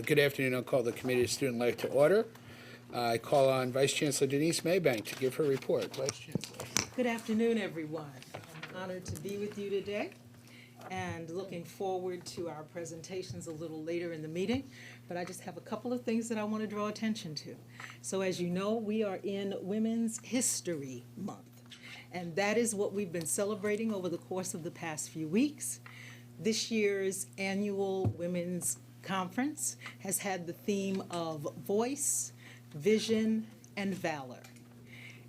Good afternoon. I'll call the Committee of Student Life to order. I call on Vice Chancellor Denise Maybank to give her report. Vice Chancellor. Good afternoon, everyone. I'm honored to be with you today and looking forward to our presentations a little later in the meeting. But I just have a couple of things that I want to draw attention to. So as you know, we are in Women's History Month, and that is what we've been celebrating over the course of the past few weeks. This year's annual Women's Conference has had the theme of voice, vision, and valor.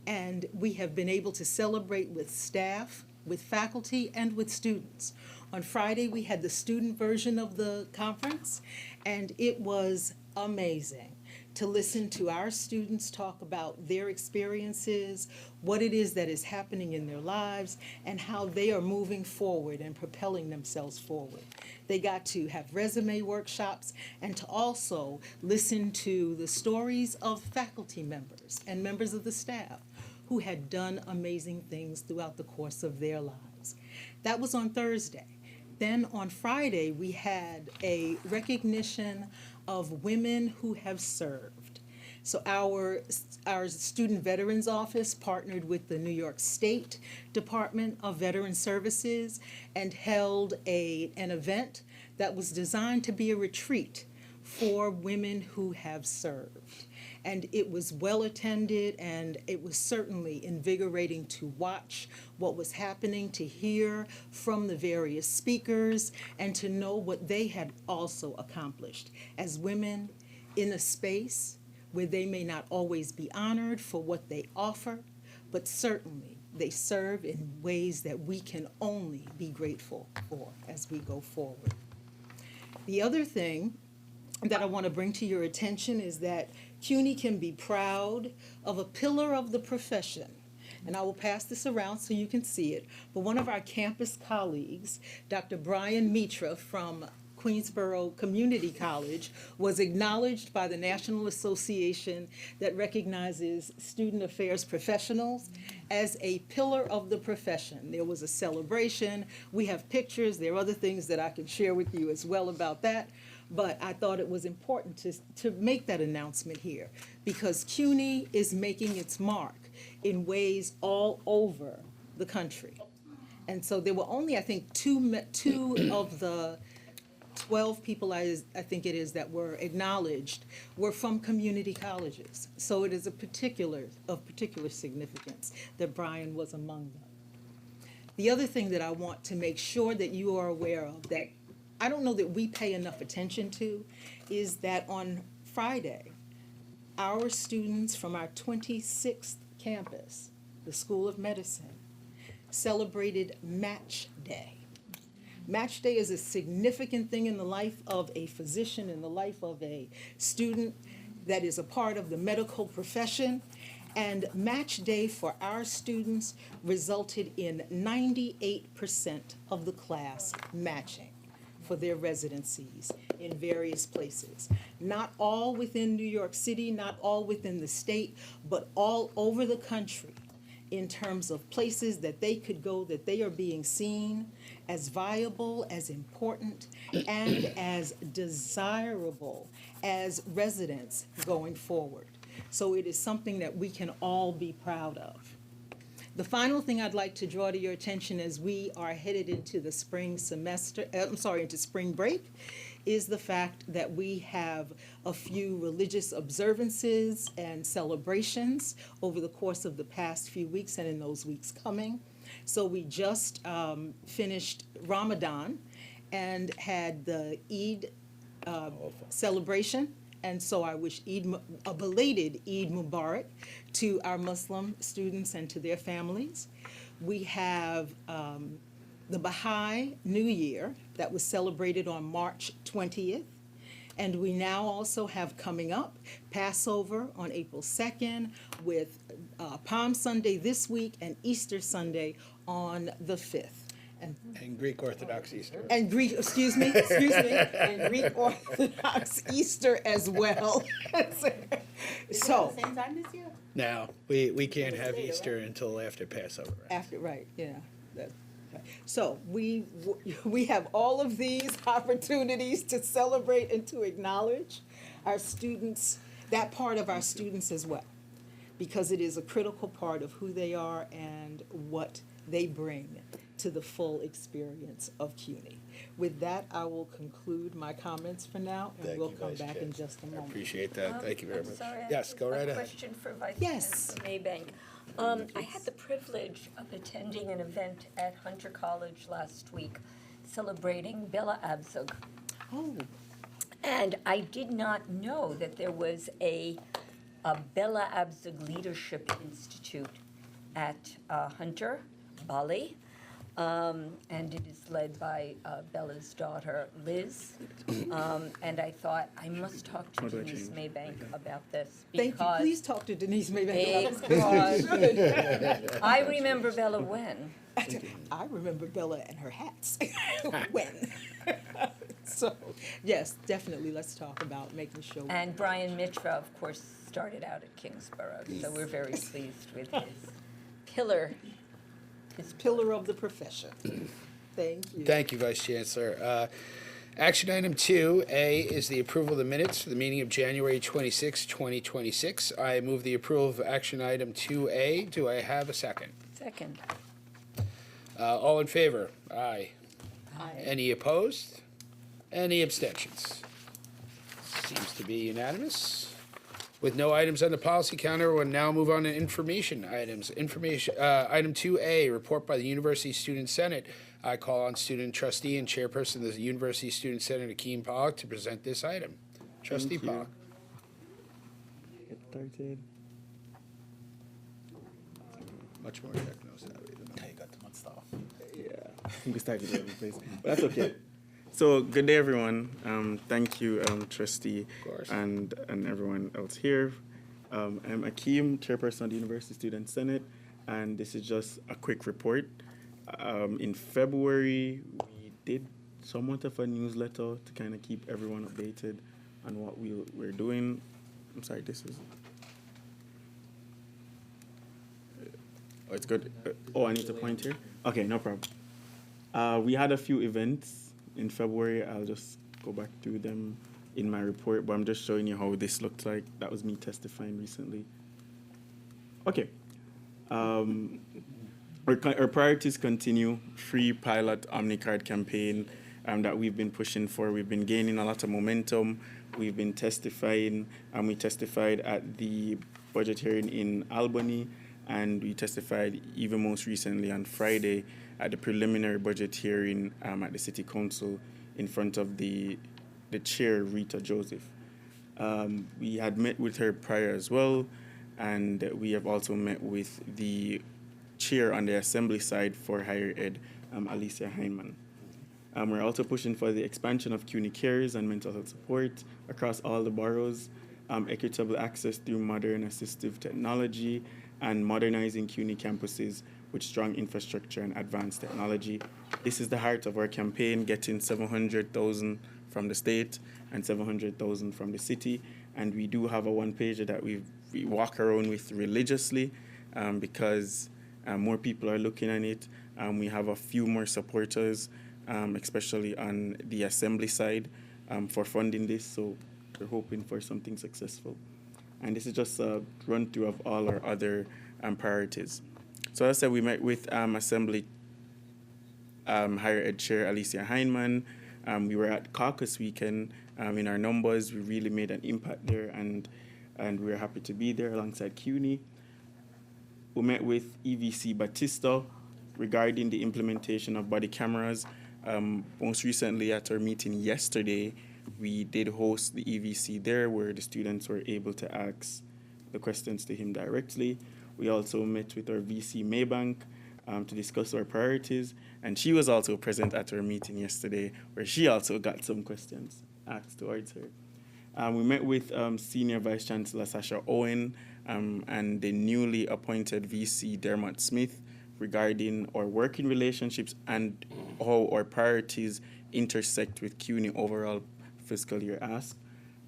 And we have been able to celebrate with staff, with faculty, and with students. On Friday, we had the student version of the conference, and it was amazing to listen to our students talk about their experiences, what it is that is happening in their lives, and how they are moving forward and propelling themselves forward. They got to have resume workshops and to also listen to the stories of faculty members and members of the staff who had done amazing things throughout the course of their lives. That was on Thursday. Then on Friday, we had a recognition of women who have served. So our Student Veterans Office partnered with the New York State Department of Veteran Services and held an event that was designed to be a retreat for women who have served. And it was well attended, and it was certainly invigorating to watch what was happening, to hear from the various speakers, and to know what they had also accomplished as women in a space where they may not always be honored for what they offer, but certainly they serve in ways that we can only be grateful for as we go forward. The other thing that I want to bring to your attention is that CUNY can be proud of a pillar of the profession. And I will pass this around so you can see it. But one of our campus colleagues, Dr. Brian Mitra from Queensborough Community College, was acknowledged by the National Association that recognizes student affairs professionals as a pillar of the profession. There was a celebration. We have pictures. There are other things that I can share with you as well about that. But I thought it was important to make that announcement here because CUNY is making its mark in ways all over the country. And so there were only, I think, two of the 12 people, I think it is, that were acknowledged were from community colleges. So it is of particular significance that Brian was among them. The other thing that I want to make sure that you are aware of that I don't know that we pay enough attention to is that on Friday, our students from our 26th campus, the School of Medicine, celebrated Match Day. Match Day is a significant thing in the life of a physician, in the life of a student that is a part of the medical profession. And Match Day for our students resulted in 98% of the class matching for their residencies in various places. Not all within New York City, not all within the state, but all over the country in terms of places that they could go, that they are being seen as viable, as important, and as desirable as residents going forward. So it is something that we can all be proud of. The final thing I'd like to draw to your attention as we are headed into the spring semester, into spring break, is the fact that we have a few religious observances and celebrations over the course of the past few weeks and in those weeks coming. So we just finished Ramadan and had the Eid celebration. And so I wish a belated Eid Mubarak to our Muslim students and to their families. We have the Baha'i New Year that was celebrated on March 20th. And we now also have coming up Passover on April 2nd with Palm Sunday this week and Easter Sunday on the 5th. And Greek Orthodox Easter. And Greek, and Greek Orthodox Easter as well. So, Is it at the same time this year? No, we can't have Easter until after Passover. Right? after, right, yeah. So we have all of these opportunities to celebrate and to acknowledge our students, that part of our students as well, because it is a critical part of who they are and what they bring to the full experience of CUNY. With that, I will conclude my comments for now, and Thank we'll you, come Vice back in Chancellor. just a I moment. appreciate that. Thank you very I'm much. sorry, I Yes, have go right a ahead. question for Vice Yes. Chancellor Maybank. I had the privilege of attending an event at Hunter College last week celebrating Bella Abzug. Oh, And I did not know that there was a Bella Abzug Leadership Institute at Hunter, Bali. And it is led by Bella's daughter, Liz. And I thought, I must talk to Denise Maybank about this. thank you. because- Please talk to Denise Maybank. Because I remember Bella when? I remember Bella and her hats. When? So, yes, definitely, let's talk about making sure. And Brian Mitra, of course, started out at Kingsborough, so we're very pleased with his pillar. Pillar of the profession. Thank you. Thank you, Vice Chancellor. Action item 2A is the approval of the minutes for the meeting of January 26, 2026. I move the approval of action item 2A. Do I have a second? Second. All in favor? Aye. Aye. Any opposed? Any abstentions? Seems to be unanimous. With no items on the policy counter, we'll now move on to information items. Item 2A, report by the University Student Senate. I call on student trustee and chairperson of the University Student Senate, Akeem Pollock, to present this item. Trustee Thank you. Pollock. Get started. Much more tech knows that. You got too much stuff. Yeah, we started all over the place, but that's okay. So, good day, everyone. Thank you, Trustee, Of course. and everyone else here. I'm Akeem, chairperson of the University Student Senate, and this is just a quick report. In February, we did somewhat of a newsletter to kind of keep everyone updated on what we're doing. I'm sorry, this is. Oh, it's good. Oh, I need to point here? Okay, no problem. We had a few events in February. I'll just go back through them in my report, but I'm just showing you how this looked like. That was me testifying recently. Okay. Our priorities continue. Free pilot OmniCard campaign that we've been pushing for. We've been gaining a lot of momentum. We've been testifying, and we testified at the budget hearing in Albany, and we testified even most recently on Friday at the preliminary budget hearing at the City Council in front of the chair, Rita Joseph. We had met with her prior as well, and we have also met with the chair on the assembly side for higher ed, Alicia Heinemann. We're also pushing for the expansion of CUNY cares and mental health support across all the boroughs, equitable access through modern assistive technology, and modernizing CUNY campuses with strong infrastructure and advanced technology. This is the heart of our campaign, getting 700,000 from the state and 700,000 from the city. And we do have a one-pager that we walk around with religiously because more people are looking at it. We have a few more supporters, especially on the assembly side, for funding this. So we're hoping for something successful. And this is just a run-through of all our other priorities. So as I said, we met with Assembly Higher Ed Chair Alicia Heinemann. We were at caucus weekend. In our numbers, we really made an impact there, and we were happy to be there alongside CUNY. We met with EVC Batista regarding the implementation of body cameras. Most recently at our meeting yesterday, we did host the EVC there where the students were able to ask the questions to him directly. We also met with our VC Maybank to discuss our priorities, and she was also present at our meeting yesterday where she also got some questions asked towards her. We met with Senior Vice Chancellor Sasha Owen and the newly appointed VC Dermot Smith regarding our working relationships and how our priorities intersect with CUNY overall fiscal year ask.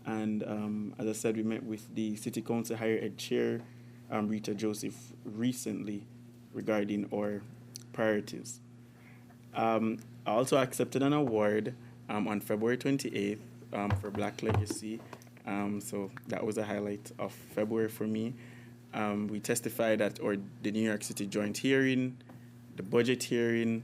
And as I said, we met with the City Council Higher Ed Chair, Rita Joseph, recently regarding our priorities. I also accepted an award on February 28th for Black Legacy. So that was a highlight of February for me. We testified at the New York City joint hearing, the budget hearing,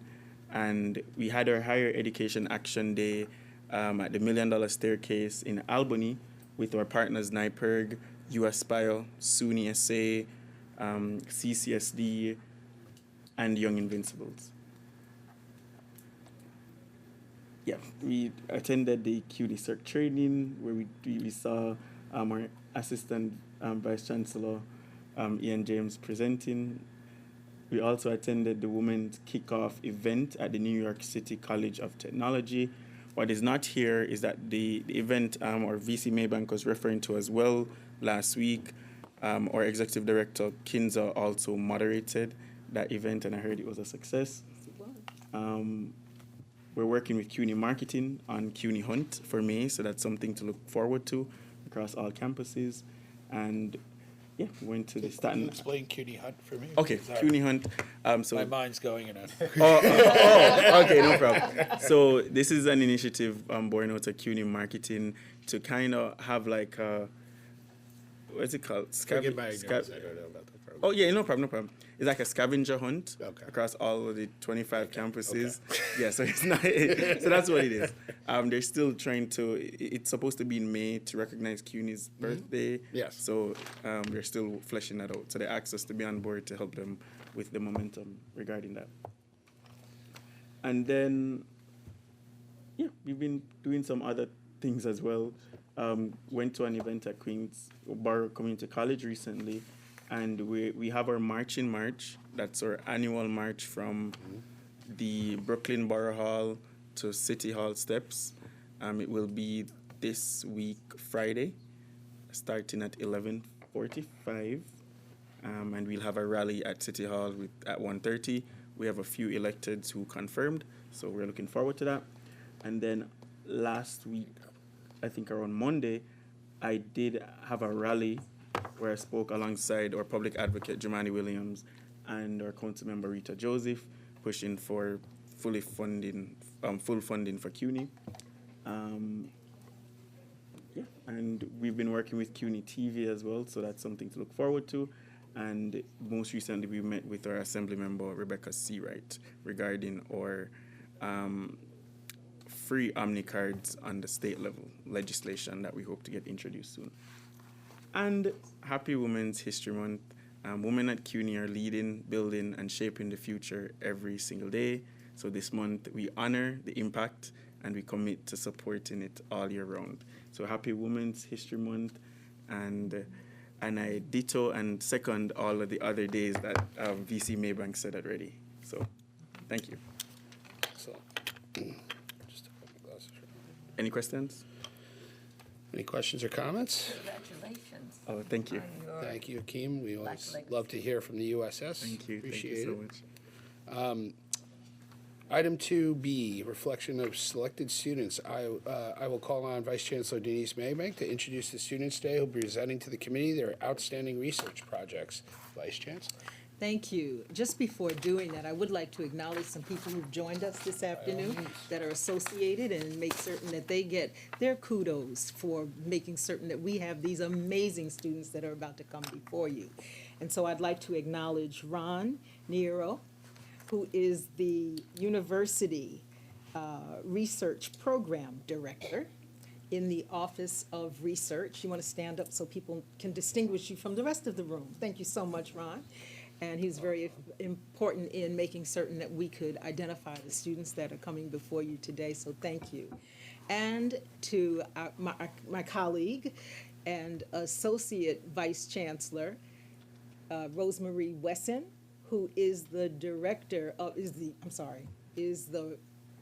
and we had our Higher Education Action Day at the $1 Million Staircase in Albany with our partners NIPERG, USPILE, SUNY SA, CCSD, and Young Invincibles. Yeah, we attended the CUNY Circ training where we saw our Assistant Vice Chancellor Ian James presenting. We also attended the Women's Kickoff event at the New York City College of Technology. What is not here is that the event our VC Maybank was referring to as well last week, our Executive Director Kinza also moderated that event, and I heard it was a success. We're working with CUNY Marketing on CUNY Hunt for May, so that's something to look forward to across all campuses. And yeah, we went to the Can you Staten. explain CUNY Hunt for me? Okay, Sorry. CUNY Hunt. So My mind's going in a. okay, no problem. So this is an initiative born out of CUNY Marketing to kind of have like a, what's it called? Forgive my ignorance, I don't know about the program. Oh yeah, no problem, no problem. It's like a scavenger hunt Okay. across all of the 25 campuses. Yeah, so it's not. So that's what it is. They're still trying to. It's supposed to be in May to recognize CUNY's birthday. Yes. So they're still fleshing that out. So they asked us to be on board to help them with the momentum regarding that. And then, yeah, we've been doing some other things as well. Went to an event at Queensborough Community College recently, and we have our March in March. That's our annual march from the Brooklyn Borough Hall to City Hall steps. It will be this week, Friday, starting at 11:45. And we'll have a rally at City Hall at 1:30. We have a few electeds who confirmed, so we're looking forward to that. And then last week, I think around Monday, I did have a rally where I spoke alongside our public advocate, Jemani Williams, and our council member, Rita Joseph, pushing for full funding for CUNY. Yeah, and we've been working with CUNY TV as well, so that's something to look forward to. And most recently, we met with our Assembly member, Rebecca Seawright, regarding our free Omni cards on the state level legislation that we hope to get introduced soon. And happy Women's History Month. Women at CUNY are leading, building, and shaping the future every single day. So this month, we honor the impact and we commit to supporting it all year round. So happy Women's History Month, and I ditto and second all of the other days that VC Maybank said already. So, thank you. So, just to put my glasses on. Any questions? Any questions or comments? Congratulations. Oh, thank you. on your- Thank you, Akeem. We always legacy. love to hear from the USS. Thank you. Appreciate Thank you it. so much. Item 2B, reflection of selected students. I will call on Vice Chancellor Denise Maybank to introduce the students today who will be presenting to the committee their outstanding research projects. Vice Chancellor. Thank you. Just before doing that, I would like to acknowledge some people who've joined us this afternoon that are associated, and make certain that they get their kudos for making certain that we have these amazing students that are about to come before you. And so I'd like to acknowledge Ron Nero, who is the University Research Program Director in the Office of Research. You want to stand up so people can distinguish you from the rest of the room. Thank you so much, Ron. And he's very important in making certain that we could identify the students that are coming before you today, so thank you. And to my colleague and Associate Vice Chancellor, Rosemarie Wesson, who is the director of, is the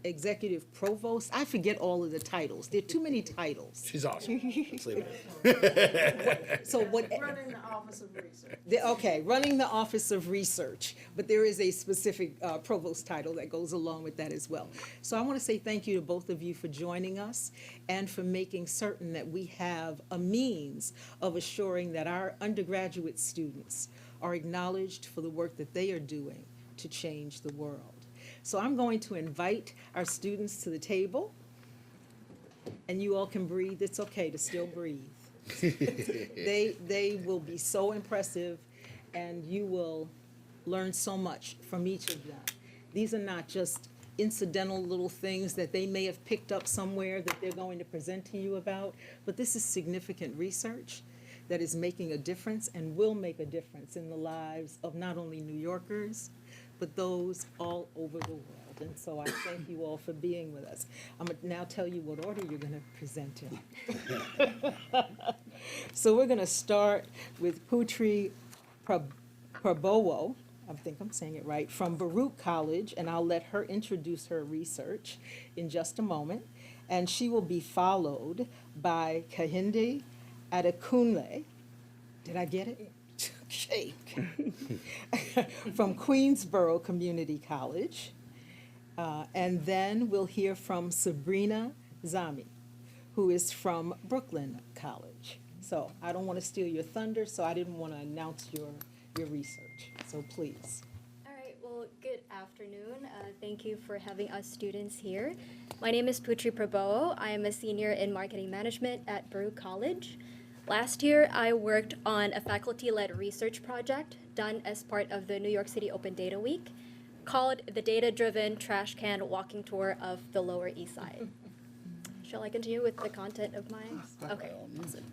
executive provost. I forget all of the titles. There are too many titles. She's awesome. Let's leave it. So what? Running the Office of Research. Okay, running the Office of Research, but there is a specific provost title that goes along with that as well. So I want to say thank you to both of you for joining us and for making certain that we have a means of assuring that our undergraduate students are acknowledged for the work that they are doing to change the world. So I'm going to invite our students to the table, and you all can breathe. It's okay to still breathe. They will be so impressive, and you will learn so much from each of them. These are not just incidental little things that they may have picked up somewhere that they're going to present to you about, but this is significant research that is making a difference and will make a difference in the lives of not only New Yorkers, but those all over the world. And so I thank you all for being with us. I'm going to now tell you what order you're going to present in. So we're going to start with Putri Prabowo, I think I'm saying it right, from Baruch College, and I'll let her introduce her research in just a moment. And she will be followed by Kehinde Adekunle. Did I get it? Shake. From Queensborough Community College. And then we'll hear from Sabrina Zami, who is from Brooklyn College. So I don't want to steal your thunder, so I didn't want to announce your research. So please. All right, well, good afternoon. Thank you for having us students here. My name is Putri Prabowo. I am a senior in marketing management at Baruch College. Last year, I worked on a faculty-led research project done as part of the New York City Open Data Week called the Data-Driven Trash Can Walking Tour of the Lower East Side. Shall I continue with the content of my? Okay, awesome.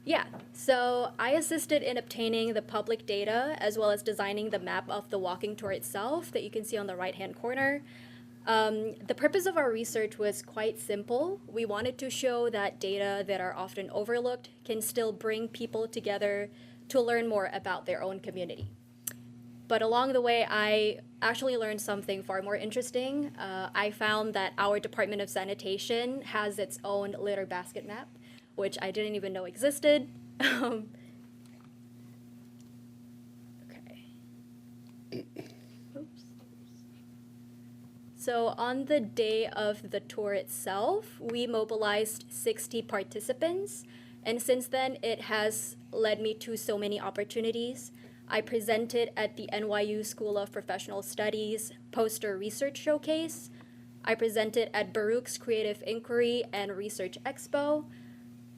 Yeah, so I assisted in obtaining the public data as well as designing the map of the walking tour itself that you can see on the right-hand corner. The purpose of our research was quite simple. We wanted to show that data that are often overlooked can still bring people together to learn more about their own community. But along the way, I actually learned something far more interesting. I found that our Department of Sanitation has its own litter basket map, which I didn't even know existed. Okay. Oops. So on the day of the tour itself, we mobilized 60 participants. And since then, it has led me to so many opportunities. I presented at the NYU School of Professional Studies Poster Research Showcase. I presented at Baruch's Creative Inquiry and Research Expo.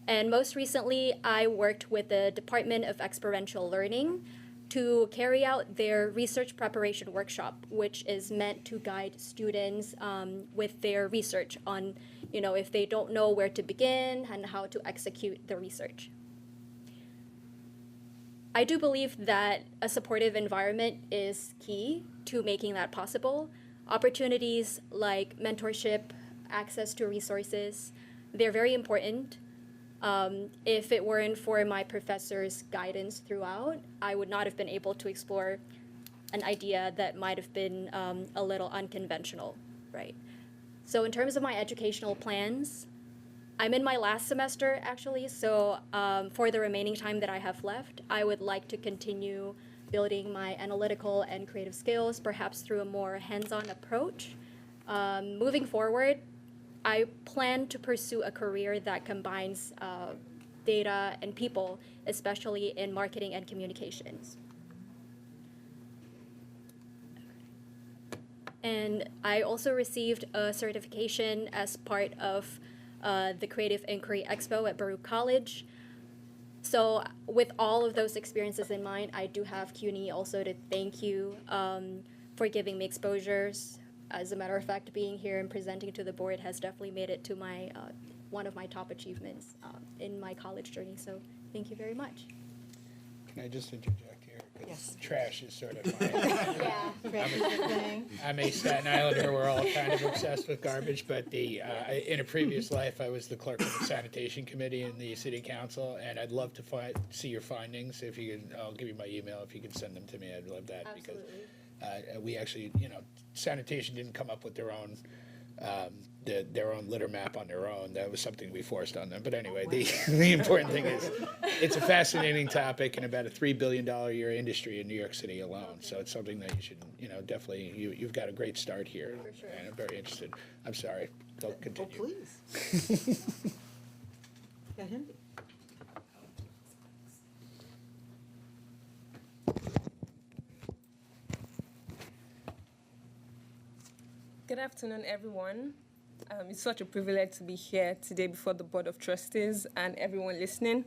And most recently, I worked with the Department of Experiential Learning to carry out their research preparation workshop, which is meant to guide students with their research on, if they don't know where to begin and how to execute the research. I do believe that a supportive environment is key to making that possible. Opportunities like mentorship, access to resources, they're very important. If it weren't for my professor's guidance throughout, I would not have been able to explore an idea that might have been a little unconventional, right? So in terms of my educational plans, I'm in my last semester, actually, so for the remaining time that I have left, I would like to continue building my analytical and creative skills, perhaps through a more hands-on approach. Moving forward, I plan to pursue a career that combines data and people, especially in marketing and communications. And I also received a certification as part of the Creative Inquiry Expo at Baruch College. So with all of those experiences in mind, I do have CUNY also to thank you for giving me exposures. As a matter of fact, being here and presenting to the board has definitely made it to my one of my top achievements in my college journey. So thank you very much. Can I just interject here? 'Cause Yes. Trash is sort of my, Yeah. I'm a Staten Islander, we're all kind of obsessed with garbage, but in a previous life, I was the clerk of the sanitation committee in the city council, and I'd love to see your findings. If you can, I'll give you my email, if you can send them to me, I'd love that. Absolutely. Because we actually, sanitation didn't come up with their own litter map on their own. That was something we forced on them. But anyway, the important thing is, it's a fascinating topic and about a $3 billion a year industry in New York City alone. So it's something that you should, definitely, you've got a great start here. For sure. And I'm very interested. I'm sorry. Go continue. Oh, please. Kehinde. Good afternoon, everyone. It's such a privilege to be here today before the Board of Trustees and everyone listening.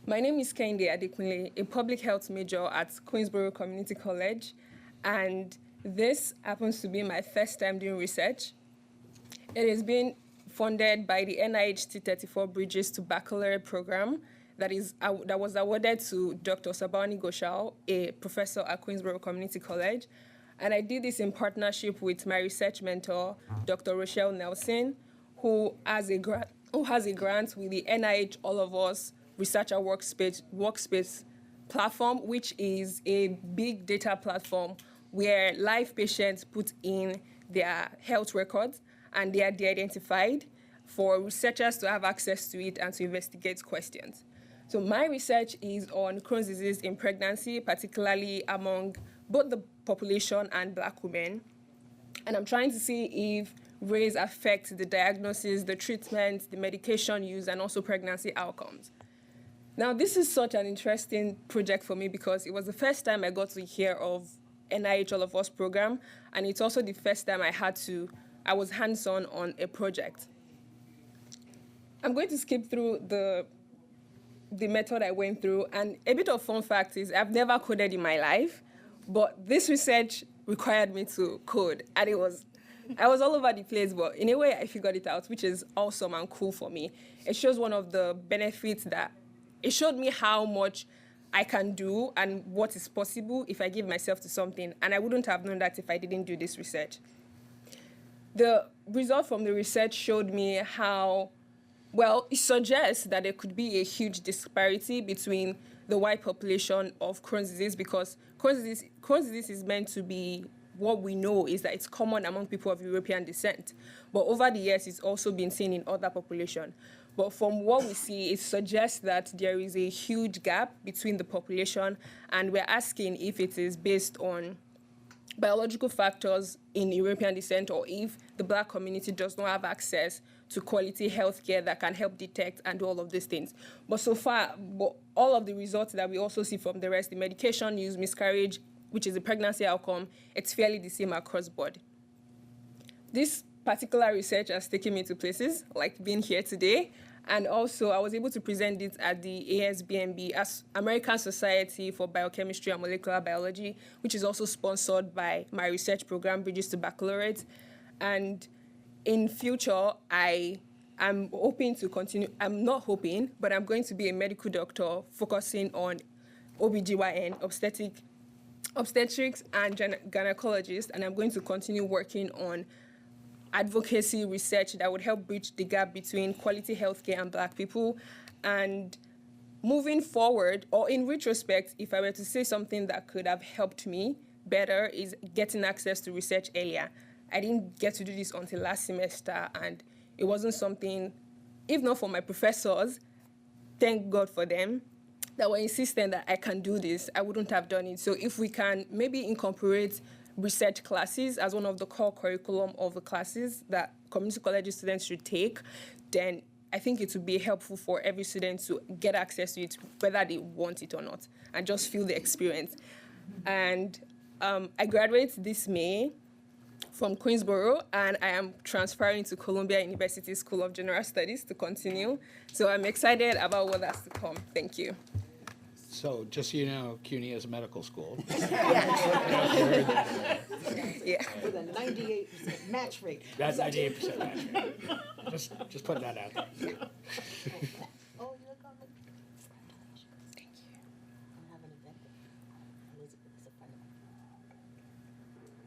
My name is Kehinde Adekunle, a public health major at Queensborough Community College, and this happens to be my first time doing research. It is being funded by the NIH T34 Bridges to Baccalaureate program that was awarded to Dr. Sabani Ghoshal, a professor at Queensborough Community College. And I did this in partnership with my research mentor, Dr. Rochelle Nelson, who has a grant with the NIH All of Us Researcher Workspace platform, which is a big data platform where live patients put in their health records and they are de-identified for researchers to have access to it and to investigate questions. So my research is on Crohn's disease in pregnancy, particularly among both the population and Black women. And I'm trying to see if race affects the diagnosis, the treatment, the medication use, and also pregnancy outcomes. Now, this is such an interesting project for me because it was the first time I got to hear of NIH All of Us program, and it's also the first time I was hands-on on a project. I'm going to skip through the method I went through, and a bit of fun fact is I've never coded in my life, but this research required me to code, and I was all over the place, but in a way I figured it out, which is awesome and cool for me. It shows one of the benefits that it showed me how much I can do and what is possible if I give myself to something, and I wouldn't have known that if I didn't do this research. The result from the research showed me how, well, it suggests that there could be a huge disparity between the white population of Crohn's disease because Crohn's disease is meant to be, what we know is that it's common among people of European descent. But over the years, it's also been seen in other populations. But from what we see, it suggests that there is a huge gap between the population, and we're asking if it is based on biological factors in European descent or if the Black community does not have access to quality healthcare that can help detect and do all of these things. But so far, all of the results that we also see from the rest, the medication use, miscarriage, which is a pregnancy outcome, it's fairly the same across board. This particular research has taken me to places like being here today, and also I was able to present it at the ASBMB, as American Society for Biochemistry and Molecular Biology, which is also sponsored by my research program, Bridges to Baccalaureate. And in future, I'm hoping to continue, I'm not hoping, but I'm going to be a medical doctor focusing on OBGYN, obstetrics and gynecologist, and I'm going to continue working on advocacy research that would help bridge the gap between quality healthcare and Black people. And moving forward, or in retrospect, if I were to say something that could have helped me better is getting access to research earlier. I didn't get to do this until last semester, and it wasn't something, if not for my professors, thank God for them, that were insistent that I can do this, I wouldn't have done it. So if we can maybe incorporate research classes as one of the core curriculum of the classes that community college students should take, then I think it would be helpful for every student to get access to it, whether they want it or not, and just feel the experience. And I graduate this May from Queensborough, and I am transferring to Columbia University School of General Studies to continue. So I'm excited about what has to come. Thank you. So just so you know, CUNY is a medical school. Yeah. With a 98% match rate. That's 98% match rate. Just putting that out there. Oh, you look on the... Thank you. I have an event with Elizabeth is a friend of mine. It's just beautiful.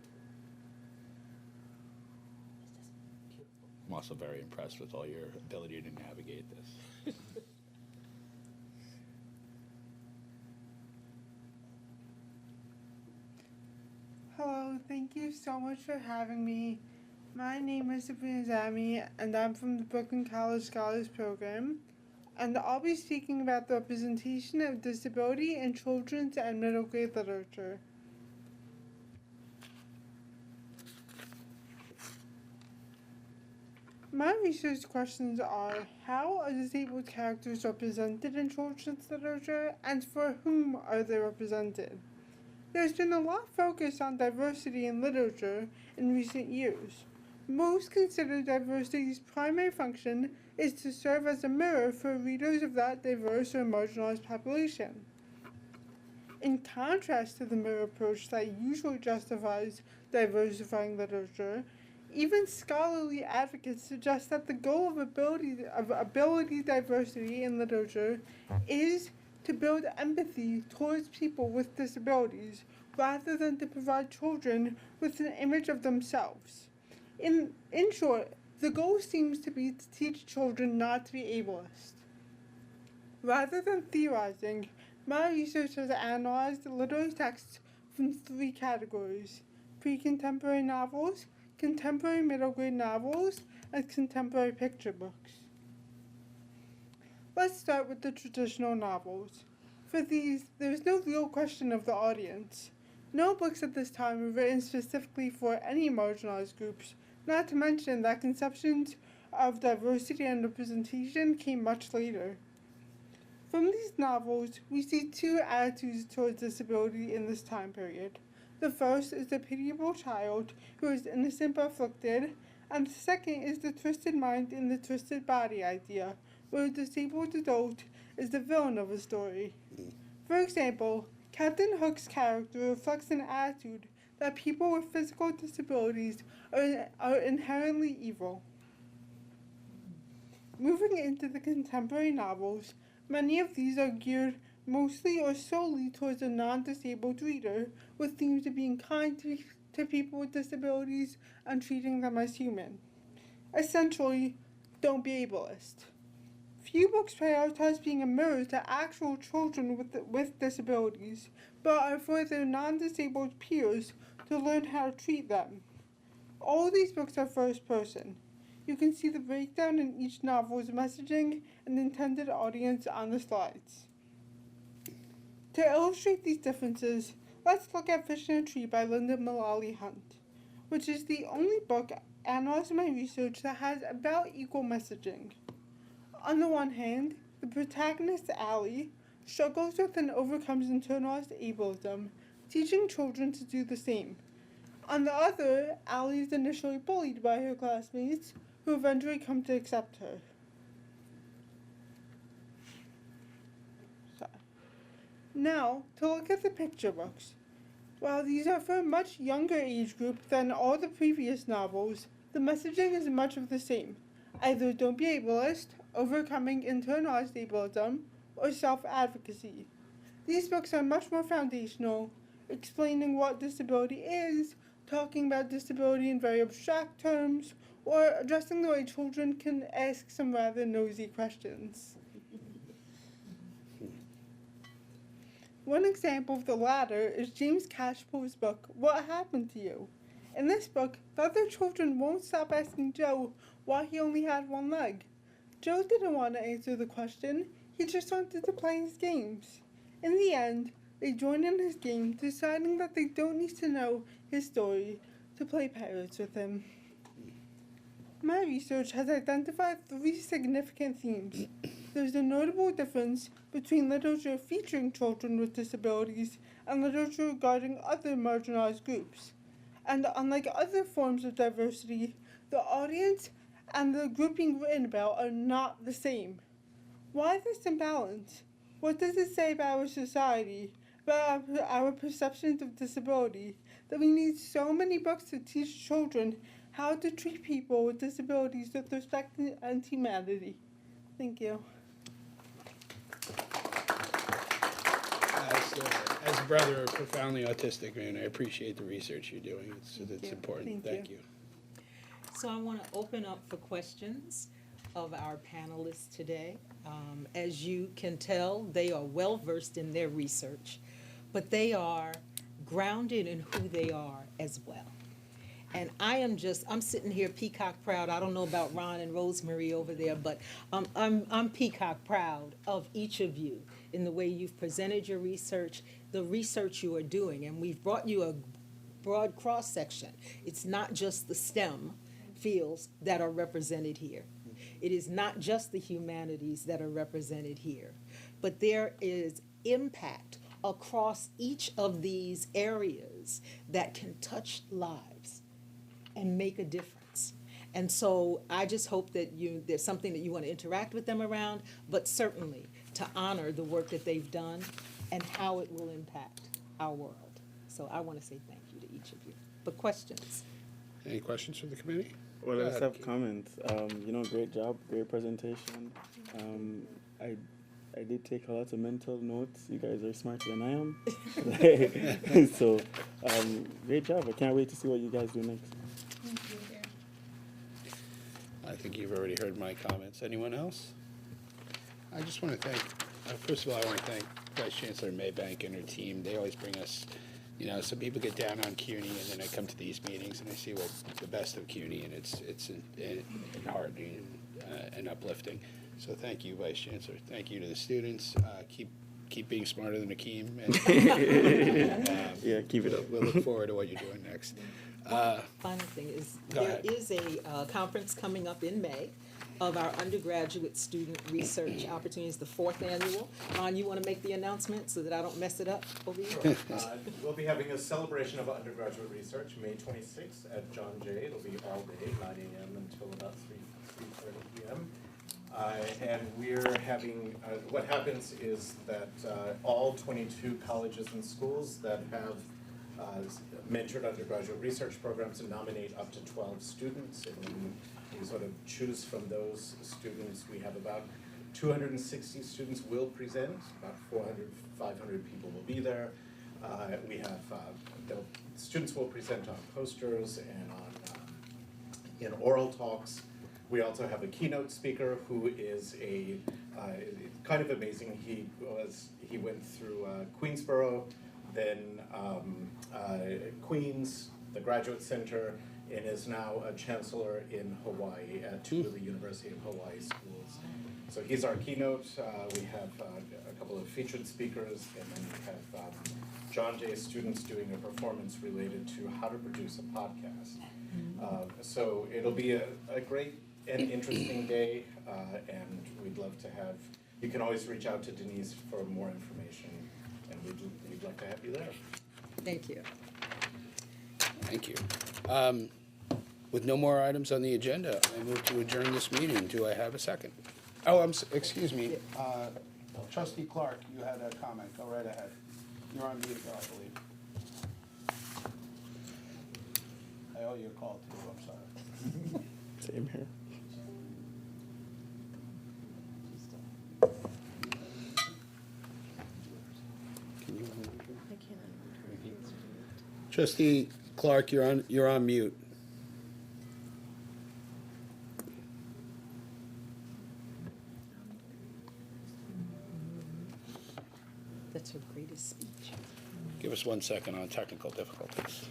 I'm also very impressed with all your ability to navigate this. Hello, thank you so much for having me. My name is Sabrina Zami, and I'm from the Brooklyn College Scholars Program. And I'll be speaking about the representation of disability in children's and middle grade literature. My research questions are, how are disabled characters represented in children's literature, and for whom are they represented? There's been a lot of focus on diversity in literature in recent years. Most consider diversity's primary function is to serve as a mirror for readers of that diverse or marginalized population. In contrast to the mirror approach that usually justifies diversifying literature, even scholarly advocates suggest that the goal of ability diversity in literature is to build empathy towards people with disabilities rather than to provide children with an image of themselves. In short, the goal seems to be to teach children not to be ableist. Rather than theorizing, my research has analyzed literary texts from 3 categories: pre-contemporary novels, contemporary middle grade novels, and contemporary picture books. Let's start with the traditional novels. For these, there is no real question of the audience. No books at this time were written specifically for any marginalized groups, not to mention that conceptions of diversity and representation came much later. From these novels, we see 2 attitudes towards disability in this time period. The first is the pitiable child who is innocent but afflicted, and the second is the twisted mind in the twisted body idea, where a disabled adult is the villain of a story. For example, Captain Hook's character reflects an attitude that people with physical disabilities are inherently evil. Moving into the contemporary novels, many of these are geared mostly or solely towards a non-disabled reader, with themes of being kind to people with disabilities and treating them as human. Essentially, don't be ableist. Few books prioritize being a mirror to actual children with disabilities, but are for their non-disabled peers to learn how to treat them. All these books are first person. You can see the breakdown in each novel's messaging and intended audience on the slides. To illustrate these differences, let's look at Fish in a Tree by Linda Mullally Hunt, which is the only book analyzed in my research that has about equal messaging. On the one hand, the protagonist, Allie, struggles with and overcomes internalized ableism, teaching children to do the same. On the other, Allie is initially bullied by her classmates, who eventually come to accept her. Now, to look at the picture books. While these are for a much younger age group than all the previous novels, the messaging is much of the same. Either don't be ableist, overcoming internalized ableism, or self-advocacy. These books are much more foundational, explaining what disability is, talking about disability in very abstract terms, or addressing the way children can ask some rather nosy questions. One example of the latter is James Cashpole's book, What Happened to You? In this book, the other children won't stop asking Joe why he only had one leg. Joe didn't want to answer the question, he just wanted to play his games. In the end, they join in his game, deciding that they don't need to know his story to play pirates with him. My research has identified 3 significant themes. There's a notable difference between literature featuring children with disabilities and literature regarding other marginalized groups. And unlike other forms of diversity, the audience and the group being written about are not the same. Why this imbalance? What does it say about our society, about our perceptions of disability, that we need so many books to teach children how to treat people with disabilities with respect and humanity? Thank you. As a brother of profoundly autistic man, I appreciate the research you're doing. It's important. Thank you. So I want to open up for questions of our panelists today. As you can tell, they are well-versed in their research, but they are grounded in who they are as well. And I'm sitting here peacock proud. I don't know about Ron and Rosemary over there, but I'm peacock proud of each of you in the way you've presented your research, the research you are doing. And we've brought you a broad cross-section. It's not just the STEM fields that are represented here. It is not just the humanities that are represented here, but there is impact across each of these areas that can touch lives and make a difference. And so I just hope that there's something that you want to interact with them around, but certainly to honor the work that they've done and how it will impact our world. So I want to say thank you to each of you. But questions? Any questions from the committee? Well, I just ahead. have comments. Great job, great presentation. I did take a lot of mental notes. You guys are smarter than I am. So, great job. I can't wait to see what you guys do next. I think you've already heard my comments. Anyone else? I just want to thank, first of all, I want to thank Vice Chancellor Maybank and her team. They always bring us, some people get down on CUNY, and then I come to these meetings and I see what the best of CUNY, and it's heartening and uplifting. So thank you, Vice Chancellor. Thank you to the students. Keep being smarter than Akeem. And, Yeah, keep it up. We'll look forward to what you're doing next. Final thing is, Go there ahead. is a conference coming up in May of our undergraduate student research opportunities, the 4th annual. Ron, you want to make the announcement so that I don't mess it up over here? We'll be having a celebration of undergraduate research, May 26th at John Jay. It'll be all day, 9 a.m. until about 3:30 p.m. And we're having, what happens is that all 22 colleges and schools that have mentored undergraduate research programs and nominate up to 12 students. And then we sort of choose from those students. We have about 260 students will present, about 400, 500 people will be there. We have, the students will present on posters and on in oral talks. We also have a keynote speaker who is kind of amazing. He went through Queensborough, then Queens, the Graduate Center, and is now a chancellor in Hawaii at two of the University of Hawaii schools. So he's our keynote. We have a couple of featured speakers, and then we have John Jay students doing a performance related to how to produce a podcast. So it'll be a great and interesting day, and we'd love to have, you can always reach out to Denise for more information, and we'd love to have you there. Thank you. Thank you. With no more items on the agenda, I move to adjourn this meeting. Do I have a second? Oh, excuse me. Trustee Clark, you had a comment. Go right ahead. You're on mute, I believe. I owe you a call too, I'm sorry. Same here. Trustee Clark, you're on mute. That's her greatest speech. Give us 1 second on technical difficulties.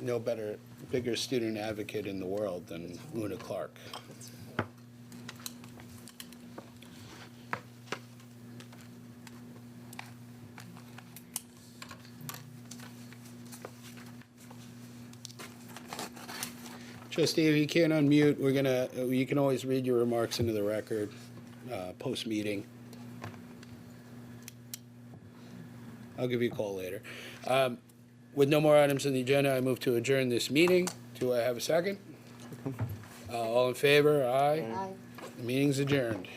No bigger student advocate in the world than Una Clark. Trustee, if you can't unmute, you can always read your remarks into the record, post-meeting. I'll give you a call later. With no more items on the agenda, I move to adjourn this meeting. Do I have a second? All in favor? Aye. Aye. The meeting's adjourned.